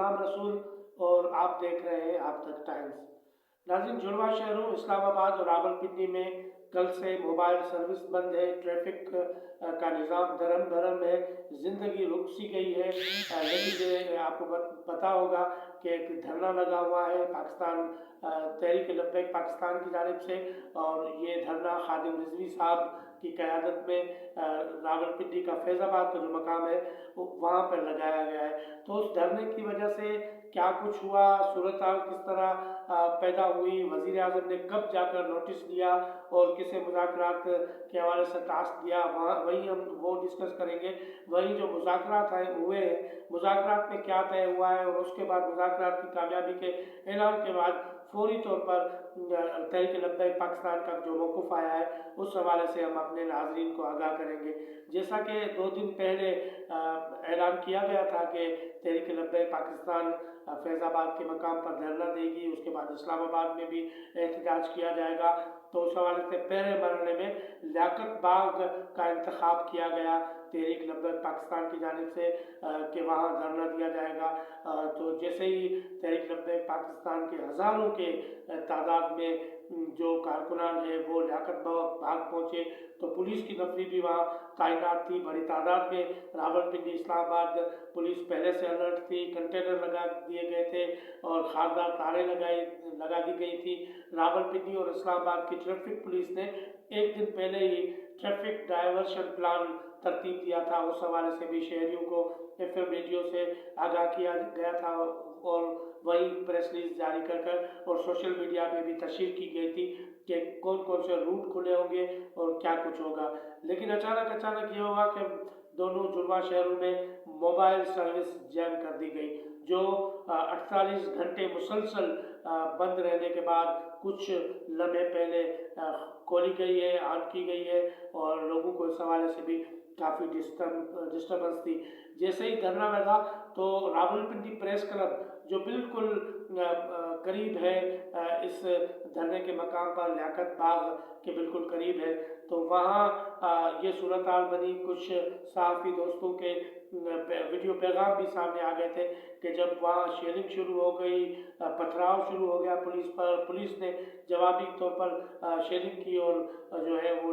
इमाम रसूल और आप देख रहे हैं आप तक टाइम्स। नाज़रीन, जुड़वा शहरों इस्लामाबाद और रावलपिंडी में कल से मोबाइल सर्विस बंद है। ट्रैफिक का निज़ाम धर्म धर्म है, ज़िंदगी रुक सी गई है। लेकिन ये आपको पता होगा कि एक धरना लगा हुआ है पाकिस्तान तहरीक लब्बैक पाकिस्तान की जानिब से, और ये धरना खादिम रिजवी साहब की क़यादत में रावलपिंडी का फैज़ाबाद का जो मकाम है वहाँ पर लगाया गया है। तो उस धरने की वजह से क्या कुछ हुआ, सूरत हाल किस तरह पैदा हुई, वज़ीर आज़म ने कब जाकर नोटिस दिया और किसे मुज़ाकरात के हवाले से टास्क दिया, वही हम वो डिस्कस करेंगे। वही जो मुज़ाकरात हुए हैं, मुज़ाकरात में क्या तय हुआ है, और उसके बाद मुज़ाकरात की कामयाबी के ऐलान के बाद फौरी तौर पर तहरीक लब्बैक पाकिस्तान का जो मौक़िफ़ आया है उस हवाले से हम अपने नाज़रीन को आगाह करेंगे। जैसा कि 2 दिन पहले ऐलान किया गया था कि तहरीक लब्बैक पाकिस्तान फैज़ाबाद के मकाम पर धरना देगी, उसके बाद इस्लामाबाद में भी एहतजाज किया जाएगा, तो उस हवाले से पहले मरहले में लियाकत बाग का इंतखाब किया गया तहरीक लब्बैक पाकिस्तान की जानिब से कि वहाँ धरना दिया जाएगा। तो जैसे ही तहरीक लब्बैक पाकिस्तान के हज़ारों के तादाद में जो कारकुनान हैं वो लियाकत बाग पहुँचे, तो पुलिस की नफरी भी वहाँ तैनात थी बड़ी तादाद में। रावलपिंडी इस्लामाबाद पुलिस पहले से अलर्ट थी, कंटेनर लगा दिए गए थे और खारदार तारें लगा दी गई थी। रावलपिंडी और इस्लामाबाद की ट्रैफिक पुलिस ने एक दिन पहले ही ट्रैफिक डाइवर्शन प्लान तरतीब दिया था, उस हवाले से भी शहरियों को FM रेडियो से आगाह किया गया था और वही प्रेस रिलीज जारी कर और सोशल मीडिया में भी तशहीर की गई थी कि कौन कौन से रूट खुले होंगे और क्या कुछ होगा। लेकिन अचानक ये हुआ कि दोनों जुड़वा शहरों में मोबाइल सर्विस जैम कर दी गई, जो 48 घंटे मुसलसल बंद रहने के बाद कुछ लम्हे पहले खोली गई है, ऑन की गई है, और लोगों को इस हवाले से भी काफ़ी डिस्टर्बेंस थी। जैसे ही धरना लगा तो रावलपिंडी प्रेस क्लब जो बिल्कुल करीब है इस धरने के मकाम पर, लियाकत बाग के बिल्कुल करीब है, तो वहाँ ये सूरत हाल बनी। कुछ सहाफ़ी दोस्तों के वीडियो पैगाम भी सामने आ गए थे कि जब वहाँ शेलिंग शुरू हो गई, पथराव शुरू हो गया पुलिस पर, पुलिस ने जवाबी तौर पर शेलिंग की और जो है वो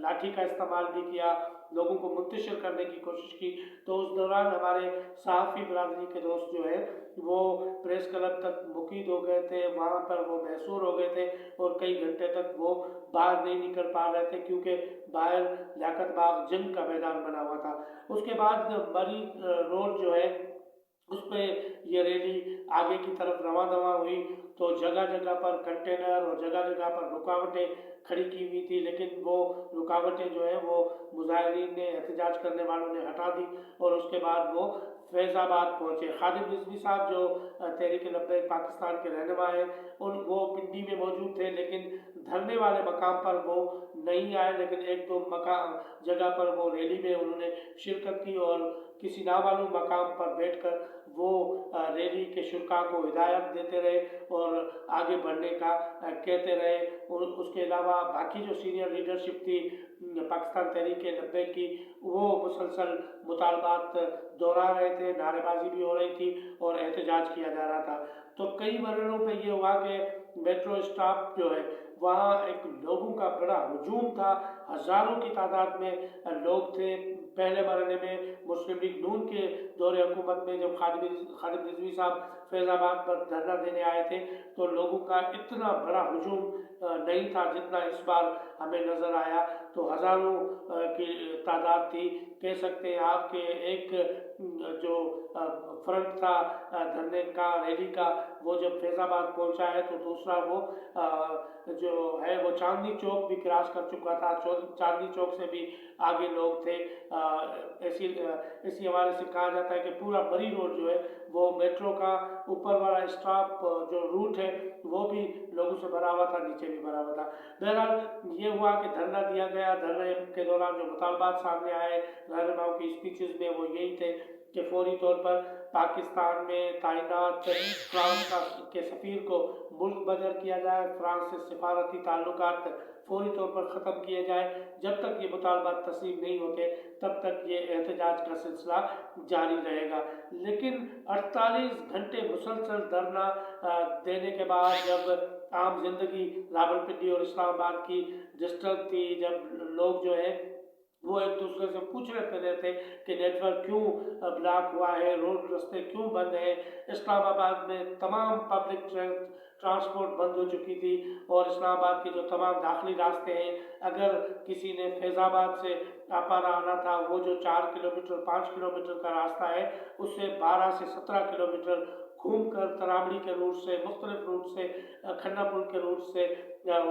लाठी का इस्तेमाल भी किया, लोगों को मुंतशिर करने की कोशिश की। तो उस दौरान हमारे सहाफ़ी बरादरी के दोस्त जो है वो प्रेस क्लब तक मुकीद हो गए थे, वहाँ पर वो महसूर हो गए थे और कई घंटे तक वो बाहर नहीं निकल पा रहे थे क्योंकि बाहर लियाकत बाग जंग का मैदान बना हुआ था। उसके बाद मरी रोड जो है उस पर यह रैली आगे की तरफ रवां दवा हुई, तो जगह जगह पर कंटेनर और जगह जगह पर रुकावटें खड़ी की हुई थी, लेकिन वो रुकावटें जो है वो मुजाहिरीन ने, एहतजाज करने वालों ने हटा दी और उसके बाद वो फैज़ाबाद पहुँचे। खादिम रिजवी साहब जो तहरीक लब्बैक पाकिस्तान के रहनुमा हैं वो पिंडी में मौजूद थे, लेकिन धरने वाले मकाम पर वो नहीं आए, लेकिन एक दो मकाम जगह पर वो रैली में उन्होंने शिरकत की और किसी नामालूम मकाम पर बैठकर वो रैली के शुरा को हिदायत देते रहे और आगे बढ़ने का कहते रहे। और उसके अलावा बाकी जो सीनियर लीडरशिप थी पाकिस्तान तहरीक लब्बैक की, वो मुसलसल मुतालबात दोहरा रहे थे, नारेबाजी भी हो रही थी और एहतजाज किया जा रहा था। तो कई मरहलों पे ये हुआ कि मेट्रो स्टॉप जो है वहाँ एक लोगों का बड़ा हुजूम था, हज़ारों की तादाद में लोग थे। पहले मरहले में मुस्लिम लीग नून के दौरे हुकूमत में जब खादिम रिजवी साहब फैज़ाबाद पर धरना देने आए थे तो लोगों का इतना बड़ा हुजूम नहीं था जितना इस बार हमें नज़र आया। तो हज़ारों की तादाद थी, कह सकते हैं आप कि एक जो फ्रंट था धरने का, रैली का, वो जब फैज़ाबाद पहुंचा है तो दूसरा वो जो है वो चांदनी चौक भी क्रॉस कर चुका था। चांदनी चौक से भी आगे लोग थे। इसी हवाले से कहा जाता है कि पूरा बरी रोड जो है वो मेट्रो का ऊपर वाला स्टॉप जो रूट है वो भी लोगों से भरा हुआ था, नीचे भी भरा हुआ था। बहरहाल ये हुआ कि धरना दिया गया। धरने के दौरान जो मुतालबात सामने आए रहनुमाओं की स्पीचेस में वो यही थे कि फौरी तौर पर पाकिस्तान में तैनात फ्रांस के सफ़ीर को मुल्क बदर किया जाए, फ्रांस से सिफारती ताल्लुकात فوری طور پر ختم کیے جائے۔ جب تک یہ مطالبات تسلیم نہیں ہوتے تب تک یہ احتجاج کا سلسلہ جاری رہے گا۔ لیکن 48 گھنٹے مسلسل دھرنا دینے کے بعد جب عام زندگی راولپنڈی اور اسلام آباد کی ڈسٹرب تھی، جب لوگ جو ہے وہ ایک دوسرے سے پوچھ رہے تھے کہ نیٹ ورک کیوں بلاک ہوا ہے، روڈ رستے کیوں بند ہیں، اسلام آباد میں تمام پبلک ٹرانسپورٹ بند ہو چکی تھی، اور اسلام آباد کے جو تمام داخلی راستے ہیں، اگر کسی نے فیض آباد سے آپارا آنا تھا، وہ جو 4 کلومیٹر 5 کلومیٹر کا راستہ ہے، اس سے 12 سے 17 کلومیٹر گھوم کر ترامڑی کے روٹ سے، مختلف روٹ سے، کھنہ پل کے روٹ سے،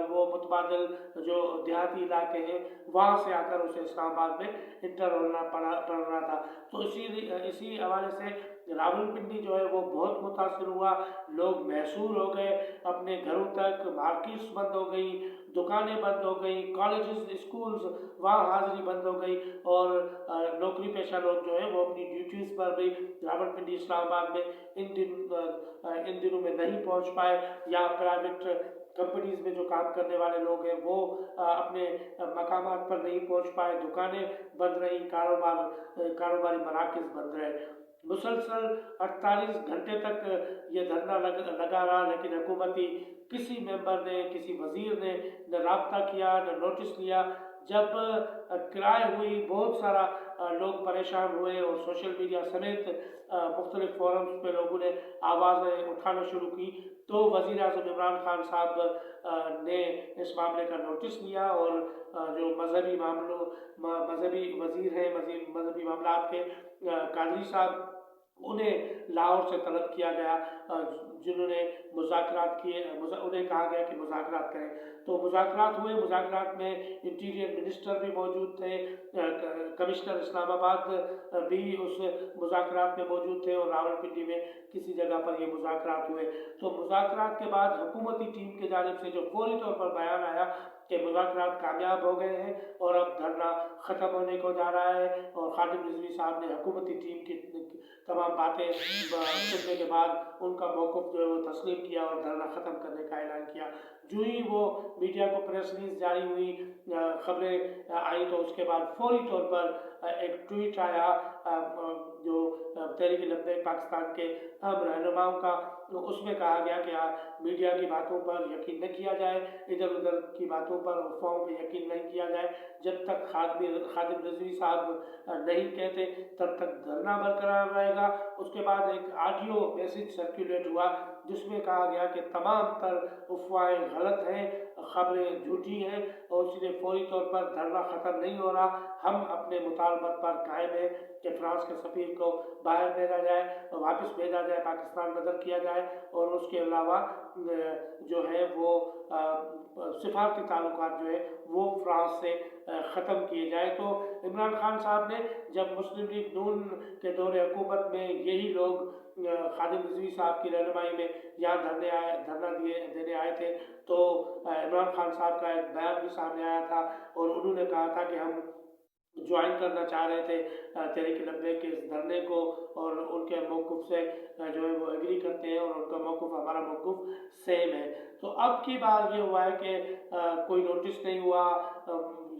وہ متبادل جو دیہاتی علاقے ہیں وہاں سے آ کر اسے اسلام آباد میں انٹر ہونا پڑ رہا تھا۔ تو اسی حوالے سے راولپنڈی جو ہے وہ بہت متاثر ہوا، لوگ محصور ہو گئے اپنے گھروں تک، مارکیٹس بند ہو گئی، دکانیں بند ہو گئی، کالجز اسکولز وہاں حاضری بند ہو گئی، اور نوکری پیشہ لوگ جو ہیں وہ اپنی ڈیوٹیز پر بھی راولپنڈی اسلام آباد میں ان دنوں میں نہیں پہنچ پائے، یا پرائیویٹ کمپنیز میں جو کام کرنے والے لوگ ہیں وہ اپنے مقامات پر نہیں پہنچ پائے، دکانیں بند رہیں، کاروباری مراکز بند رہے۔ مسلسل 48 گھنٹے تک یہ دھرنا لگا رہا، لیکن حکومتی کسی ممبر نے، کسی وزیر نے نہ رابطہ کیا، نہ نوٹس لیا۔ جب کرائے ہوئی، بہت سارا لوگ پریشان ہوئے، اور سوشل میڈیا سمیت مختلف فورمز پہ لوگوں نے آوازیں اٹھانا شروع کی، تو وزیر اعظم عمران خان صاحب نے اس معاملے کا نوٹس لیا، اور جو مذہبی وزیر ہیں، مذہبی معاملات کے قادری صاحب، انہیں لاہور سے طلب کیا گیا، جنہوں نے مذاکرات کیے، انہیں کہا گیا کہ مذاکرات کریں۔ تو مذاکرات ہوئے، مذاکرات میں انٹیریئر منسٹر بھی موجود تھے، کمشنر اسلام آباد بھی اس مذاکرات میں موجود تھے، اور راولپنڈی میں کسی جگہ پر یہ مذاکرات ہوئے۔ تو مذاکرات کے بعد حکومتی ٹیم کی جانب سے جو فوری طور پر بیان آیا کہ مذاکرات کامیاب ہو گئے ہیں اور اب دھرنا ختم ہونے کو جا رہا ہے، اور خادم رضوی صاحب نے حکومتی ٹیم کی تمام باتیں سننے کے بعد ان کا موقف جو ہے وہ تسلیم کیا اور دھرنا ختم کرنے کا اعلان کیا۔ جو ہی وہ میڈیا کو پریس ریلیز جاری ہوئی، خبریں آئی، تو اس کے بعد فوری طور پر ایک ٹویٹ آیا جو تحریک لبیک پاکستان کے اہم رہنماؤں کا، اس میں کہا گیا کہ میڈیا کی باتوں پر یقین نہ کیا جائے، ادھر ادھر کی باتوں پر، افواہوں پہ یقین نہیں کیا جائے، جب تک خادم رضوی صاحب نہیں کہتے تب تک دھرنا برقرار رہے گا۔ اس کے بعد ایک آڈیو میسج سرکولیٹ ہوا جس میں کہا گیا کہ تمام تر افواہیں غلط ہیں، خبریں جھوٹی ہیں، اور اس لیے فوری طور پر دھرنا ختم نہیں ہو رہا، ہم اپنے مطالبات پر قائم ہیں کہ فرانس کے سفیر کو باہر بھیجا جائے، واپس بھیجا جائے، پاکستان بدر کیا جائے، اور اس کے علاوہ جو ہے وہ سفارتی تعلقات جو ہے وہ فرانس سے ختم کیے جائے۔ تو عمران خان صاحب نے جب مسلم لیگ نون کے دور حکومت میں یہی لوگ خادم رضوی صاحب کی رہنمائی میں یہاں دھرنا دینے آئے تھے، تو عمران خان صاحب کا ایک بیان بھی سامنے آیا تھا، اور انہوں نے کہا تھا کہ ہم جوائن کرنا چاہ رہے تھے تحریک لبیک کے اس دھرنے کو، اور ان کے موقف سے جو ہے وہ ایگری کرتے ہیں، اور ان کا موقف ہمارا موقف سیم ہے۔ تو اب کی بار یہ ہوا ہے کہ کوئی نوٹس نہیں ہوا،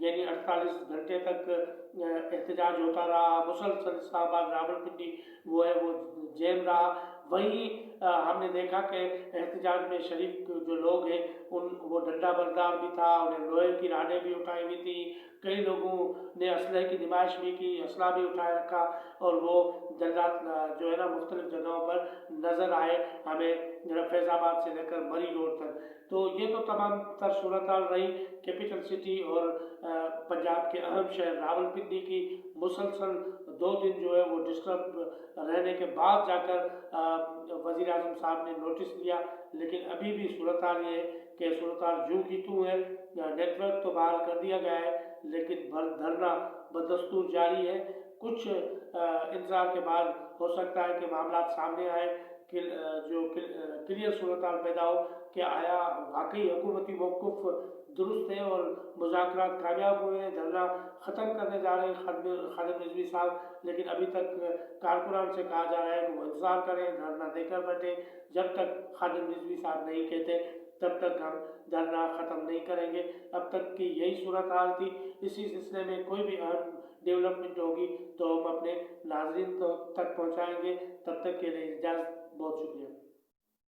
یعنی 48 گھنٹے تک احتجاج ہوتا رہا، مسلسل اسلام آباد راولپنڈی وہ ہے وہ جیم رہا۔ وہیں ہم نے دیکھا کہ احتجاج میں شریک جو لوگ ہیں وہ ڈنڈا بردار بھی تھا، انہیں لوہے کی راڈیں بھی اٹھائی ہوئی تھی، کئی لوگوں نے اسلحے کی نمائش بھی کی، اسلحہ بھی اٹھائے رکھا، اور وہ جنرات جو ہے نا مختلف جگہوں پر نظر آئے ہمیں، فیض آباد سے لے کر مری روڈ تک۔ تو یہ تو تمام تر صورتحال رہی کیپٹل سٹی اور پنجاب کے اہم شہر راولپنڈی کی۔ مسلسل 2 دن جو ہے وہ ڈسٹرب رہنے کے بعد جا کر وزیر اعظم صاحب نے نوٹس لیا، لیکن ابھی بھی صورتحال یہ ہے کہ صورتحال جوں کی توں ہے، نیٹ ورک تو بحال کر دیا گیا ہے، لیکن دھرنا بدستور جاری ہے۔ کچھ انتظار کے بعد ہو سکتا ہے کہ معاملات سامنے آئے، جو کلیئر صورتحال پیدا ہو کہ آیا واقعی حکومتی موقف درست ہے اور مذاکرات کامیاب ہوئے ہیں، دھرنا ختم کرنے جا رہے ہیں خادم رضوی صاحب، لیکن ابھی تک کارکنان سے کہا جا رہا ہے کہ وہ انتظار کریں، دھرنا دے کر بیٹھیں جب تک خادم رضوی صاحب نہیں کہتے तब तक हम धरना ख़त्म नहीं करेंगे। अब तक की यही सूरत हाल थी। इसी सिलसिले में कोई भी अहम डेवलपमेंट होगी तो हम अपने नाज़रीन तक पहुँचाएँगे। तब तक के लिए इजाज़त